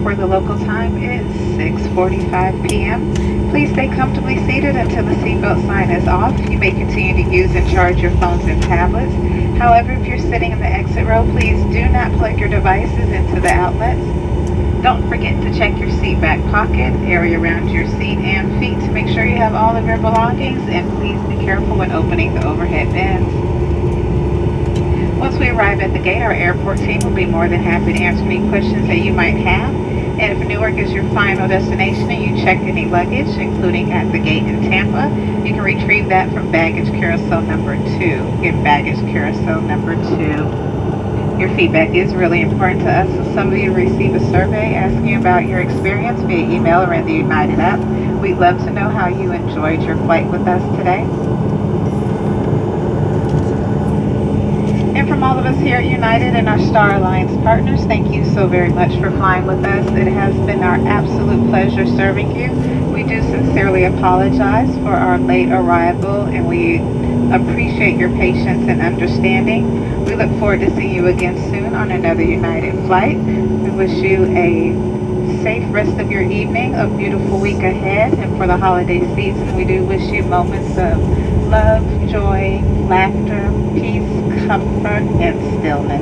where the local time is 6:45 p.m. Please stay comfortably seated until the seatbelt sign is off. You may continue to use and charge your phones and tablets. However, if you're sitting in the exit row, please do not plug your devices into the outlets. Don't forget to check your seat back pocket, area around your seat and feet to make sure you have all of your belongings, and please be careful when opening the overhead bins. Once we arrive at the gate, our airport team will be more than happy to answer any questions that you might have. And if Newark is your final destination and you checked any luggage, including at the gate in Tampa, you can retrieve that from baggage carousel number 2. Again, baggage carousel number 2. Your feedback is really important to us, so some of you receive a survey asking about your experience via email or in the United app. We'd love to know how you enjoyed your flight with us today. And from all of us here at United and our Star Alliance partners, thank you so very much for flying with us. It has been our absolute pleasure serving you. We do sincerely apologize for our late arrival, and we appreciate your patience and understanding. We look forward to seeing you again soon on another United flight. We wish you a safe rest of your evening, a beautiful week ahead, and for the holiday season, we do wish you moments of love, joy, laughter, peace, comfort, and stillness.